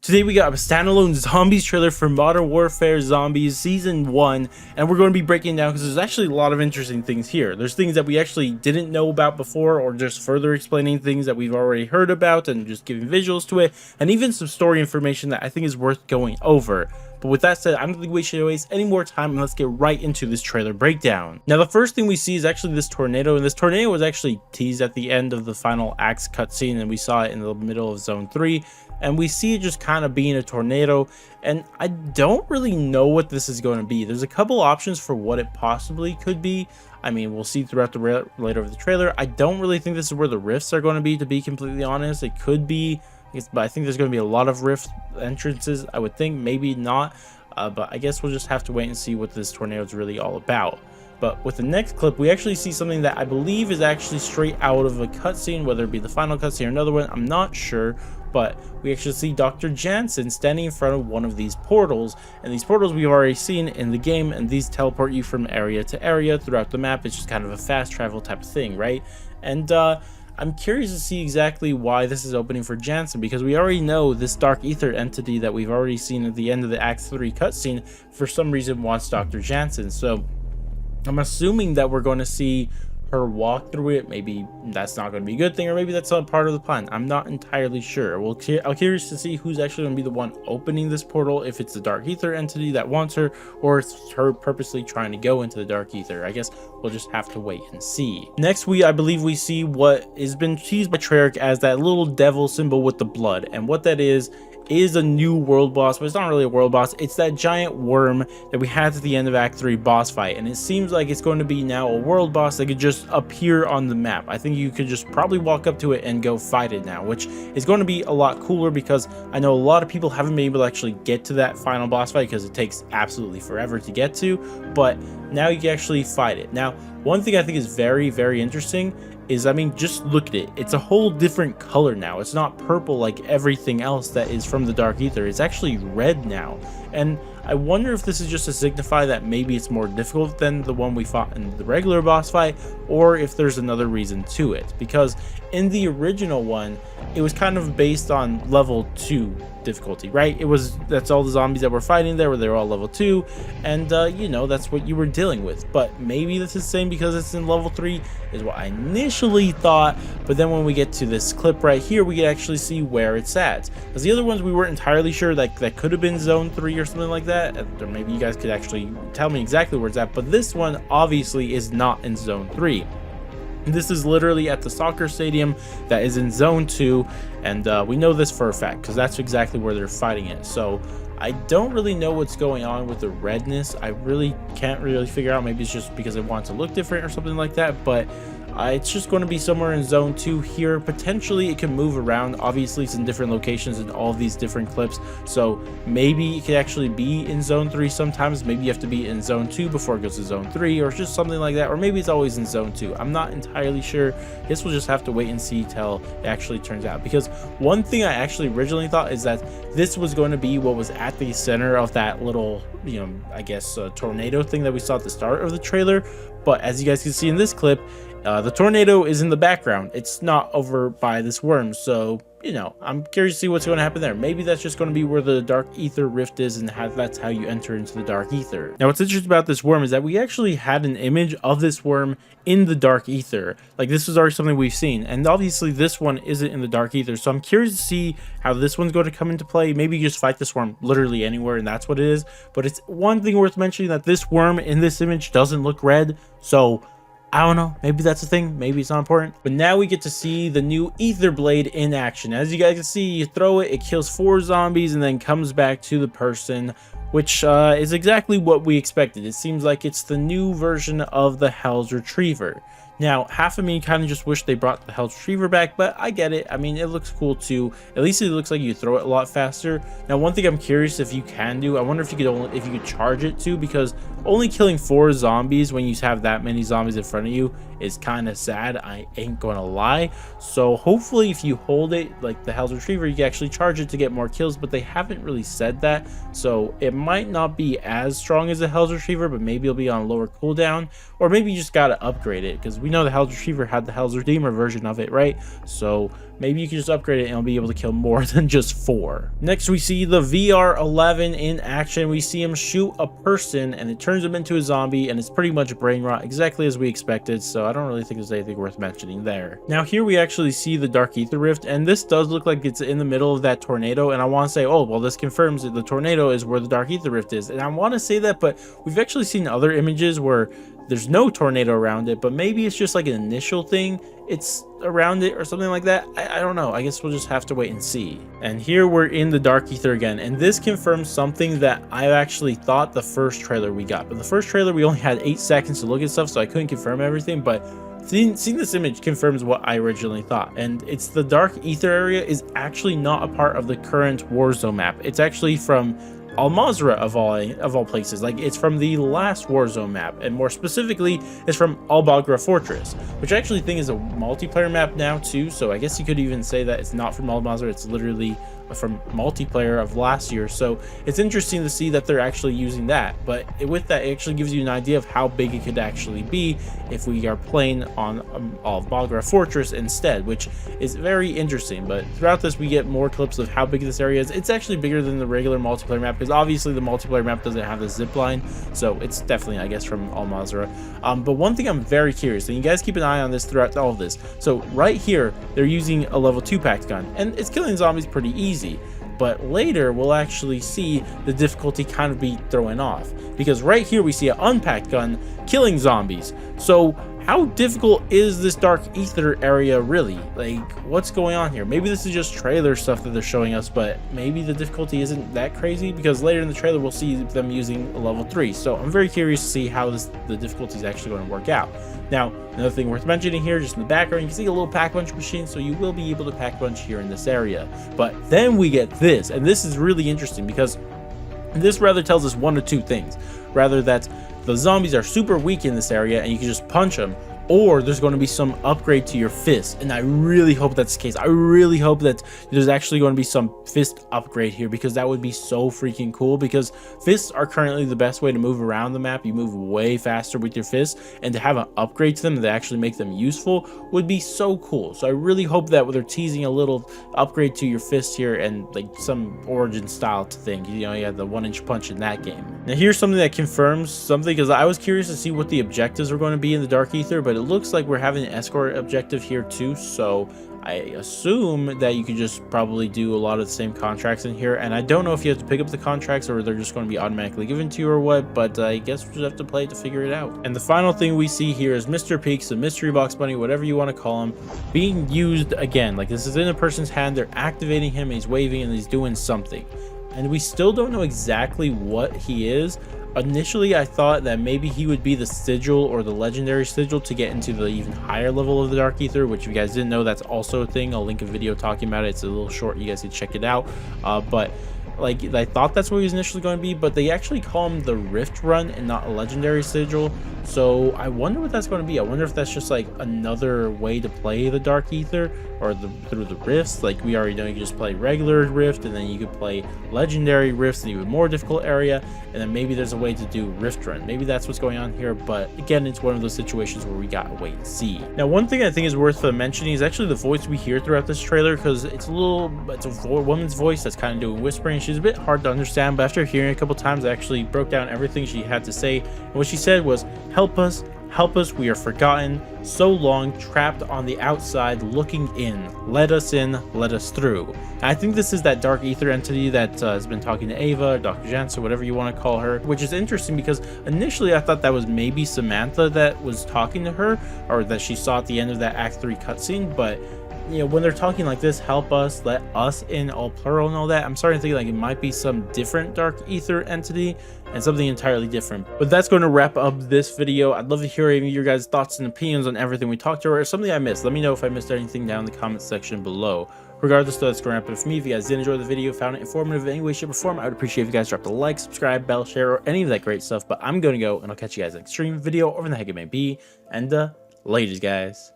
Today we got a standalone zombies trailer for Modern Warfare Zombies Season 1, and we're going to be breaking down because there's actually a lot of interesting things here. There's things that we actually didn't know about before, or just further explaining things that we've already heard about and just giving visuals to it, and even some story information that I think is worth going over. But with that said, I don't think we should waste any more time, and let's get right into this trailer breakdown. Now, the first thing we see is actually this tornado, and this tornado was actually teased at the end of the final Axe cutscene, and we saw it in the middle of Zone 3. And we see it just kind of being a tornado, and I don't really know what this is going to be. There's a couple options for what it possibly could be. I mean, we'll see throughout the later of the trailer. I don't really think this is where the rifts are going to be completely honest. It could be, but I think there's going to be a lot of rift entrances. I would think maybe not, but I guess we'll just have to wait and see what this tornado is really all about. But with the next clip, we actually see something that I believe is actually straight out of a cutscene, whether it be the final cutscene or another one, I'm not sure. But we actually see Dr. Jansen standing in front of one of these portals, and these portals we've already seen in the game, and these teleport you from area to area throughout the map. It's just kind of a fast travel type of thing, right? And I'm curious to see exactly why this is opening for Jansen, because we already know this Dark Ether entity that we've already seen at the end of the Act 3 cutscene for some reason wants Dr. Jansen. So I'm assuming that we're going to see her walk through it. Maybe that's not going to be a good thing, or maybe that's not part of the plan. I'm not entirely sure. I'm curious to see who's actually going to be the one opening this portal, if it's the Dark Ether entity that wants her, or it's her purposely trying to go into the Dark Ether. I guess we'll just have to wait and see. Next, I believe we see what has been teased by Treyarch as that little devil symbol with the blood, and what that is a new world boss, but it's not really a world boss. It's that giant worm that we had at the end of Act 3 boss fight, and it seems like it's going to be now a world boss that could just appear on the map. I think you could just probably walk up to it and go fight it now, which is going to be a lot cooler, because I know a lot of people haven't been able to actually get to that final boss fight because it takes absolutely forever to get to, but now you can actually fight it. Now, one thing I think is very, very interesting is, I mean, just look at it. It's a whole different color now. It's not purple like everything else that is from the Dark Ether. It's actually red now. And I wonder if this is just to signify that maybe it's more difficult than the one we fought in the regular boss fight, or if there's another reason to it. Because in the original one, it was kind of based on level 2 difficulty, right? That's all the zombies that were fighting there, where they were all level 2, and you know, that's what you were dealing with. But maybe this is the same because it's in level 3 is what I initially thought, but then when we get to this clip right here, we can actually see where it's at, because the other ones we weren't entirely sure, like that could have been Zone 3 or something like that, or maybe you guys could actually tell me exactly where it's at. But this one obviously is not in Zone 3. This is literally at the soccer stadium that is in Zone 2, and we know this for a fact because that's exactly where they're fighting it. So I don't really know what's going on with the redness. I really can't really figure out. Maybe it's just because I want it to look different or something like that, but it's just going to be somewhere in Zone 2 here. Potentially it can move around. Obviously it's in different locations in all of these different clips, so maybe it could actually be in Zone 3 sometimes. Maybe you have to be in Zone 2 before it goes to Zone 3, or just something like that, or maybe it's always in Zone 2. I'm not entirely sure. I guess we'll just have to wait and see till it actually turns out, because one thing I actually originally thought is that this was going to be what was at the center of that little, you know, I guess tornado thing that we saw at the start of the trailer. But as you guys can see in this clip, the tornado is in the background. It's not over by this worm, so you know, I'm curious to see what's going to happen there. Maybe that's just going to be where the Dark Ether rift is, and that's how you enter into the Dark Ether. Now, what's interesting about this worm is that we actually had an image of this worm in the Dark Ether. Like, this was already something we've seen, and obviously this one isn't in the Dark Ether, so I'm curious to see how this one's going to come into play. Maybe you just fight this worm literally anywhere, and that's what it is. But it's one thing worth mentioning, that this worm in this image doesn't look red, so I don't know, maybe that's a thing, maybe it's not important. But now we get to see the new Ether Blade in action. As you guys can see, you throw it, it kills 4 zombies and then comes back to the person, which is exactly what we expected. It seems like it's the new version of the Hell's Retriever. Now, half of me kind of just wish they brought the Hell's Retriever back, but I get it. I mean, it looks cool too. At least it looks like you throw it a lot faster. Now, one thing I'm curious if you can do, I wonder if you could charge it too, because only killing 4 zombies when you have that many zombies in front of you is kind of sad. I ain't gonna lie. So hopefully if you hold it like the Hell's Retriever, you can actually charge it to get more kills, but they haven't really said that. So it might not be as strong as the Hell's Retriever, but maybe it'll be on lower cooldown, or maybe you just gotta upgrade it, because we know the Hell's Retriever had the Hell's Redeemer version of it, right? So maybe you can just upgrade it and it'll be able to kill more than just 4. Next, we see the VR11 in action. We see him shoot a person and it turns him into a zombie, and it's pretty much brain rot, exactly as we expected. So I don't really think there's anything worth mentioning there. Now here we actually see the Dark Ether Rift, and this does look like it's in the middle of that tornado. And I want to say, oh, well, this confirms that the tornado is where the Dark Ether Rift is. And I want to say that, but we've actually seen other images where there's no tornado around it, but maybe it's just like an initial thing, it's around it or something like that. I don't know. I guess we'll just have to wait and see. And here we're in the Dark Ether again, and this confirms something that I actually thought the first trailer we got. But the first trailer we only had 8 seconds to look at stuff, so I couldn't confirm everything, but seeing this image confirms what I originally thought. And it's the Dark Ether area is actually not a part of the current Warzone map. It's actually from Al Mazrah of all places. Like, it's from the last Warzone map, and more specifically it's from Al Bagra Fortress, which I actually think is a multiplayer map now too. So I guess you could even say that it's not from Al Mazrah, it's literally from multiplayer of last year. So it's interesting to see that they're actually using that, but with that, it actually gives you an idea of how big it could actually be if we are playing on Al Bagra Fortress instead, which is very interesting. But throughout this, we get more clips of how big this area is. It's actually bigger than the regular multiplayer map, because obviously the multiplayer map doesn't have the zip line, so it's definitely, I guess, from Al Mazrah. But one thing I'm very curious, and you guys keep an eye on this throughout all of this. So right here, they're using a level 2 packed gun, and it's killing zombies pretty easy. But later we'll actually see the difficulty kind of be thrown off, because right here we see an unpacked gun killing zombies. So how difficult is this Dark Ether area really? Like, what's going on here? Maybe this is just trailer stuff that they're showing us, but maybe the difficulty isn't that crazy, because later in the trailer we'll see them using a level 3. So I'm very curious to see how the difficulty is actually going to work out. Now, another thing worth mentioning here, just in the background, you can see a little pack punch machine, so you will be able to pack punch here in this area. But then we get this, and this is really interesting, because this rather tells us one of two things. Rather that the zombies are super weak in this area and you can just punch them, or there's going to be some upgrade to your fist. And I really hope that's the case. I really hope that there's actually going to be some fist upgrade here, because that would be so freaking cool, because fists are currently the best way to move around the map. You move way faster with your fists, and to have an upgrade to them that actually make them useful would be so cool. So I really hope that they're teasing a little upgrade to your fist here, and like some Origin style to thing. You know, you had the 1-inch punch in that game. Now here's something that confirms something, because I was curious to see what the objectives were going to be in the Dark Ether, but it looks like we're having an escort objective here too. So I assume that you can just probably do a lot of the same contracts in here, and I don't know if you have to pick up the contracts or they're just going to be automatically given to you or what, but I guess we'll just have to play it to figure it out. And the final thing we see here is Mr. Peaks, the mystery box bunny, whatever you want to call him, being used again. Like, this is in a person's hand, they're activating him, he's waving and he's doing something, and we still don't know exactly what he is. Initially, I thought that maybe he would be the sigil or the legendary sigil to get into the even higher level of the Dark Ether, which if you guys didn't know, that's also a thing. I'll link a video talking about it. It's a little short, you guys can check it out. But like, I thought that's what he was initially going to be, but they actually call him the Rift Run and not a legendary sigil. So I wonder what that's going to be. I wonder if that's just like another way to play the Dark Ether, or through the rifts. Like, we already know you can just play regular rift, and then you could play legendary rifts in an even more difficult area, and then maybe there's a way to do Rift Run. Maybe that's what's going on here, but again, it's one of those situations where we gotta wait and see. Now, one thing I think is worth mentioning is actually the voice we hear throughout this trailer, because it's a woman's voice that's kind of doing whispering. She's a bit hard to understand, but after hearing it a couple times, I actually broke down everything she had to say, and what she said was, "Help us, help us, we are forgotten, so long trapped on the outside looking in. Let us in, let us through." And I think this is that Dark Ether entity that has been talking to Ava, Dr. Jensen, whatever you want to call her, which is interesting because initially I thought that was maybe Samantha that was talking to her, or that she saw at the end of that Act 3 cutscene, but you know, when they're talking like this, help us, let us in, all plural and all that, I'm starting to think like it might be some different Dark Ether entity and something entirely different. But that's going to wrap up this video. I'd love to hear any of your guys' thoughts and opinions on everything we talked about, or something I missed. Let me know if I missed anything down in the comment section below. Regardless, though, that's going to wrap it for me. If you guys did enjoy the video, found it informative in any way, shape, or form, I would appreciate if you guys dropped a like, subscribe, bell, share, or any of that great stuff. But I'm going to go, and I'll catch you guys in the next stream, video, or in the heck it may be. And, ladies, guys.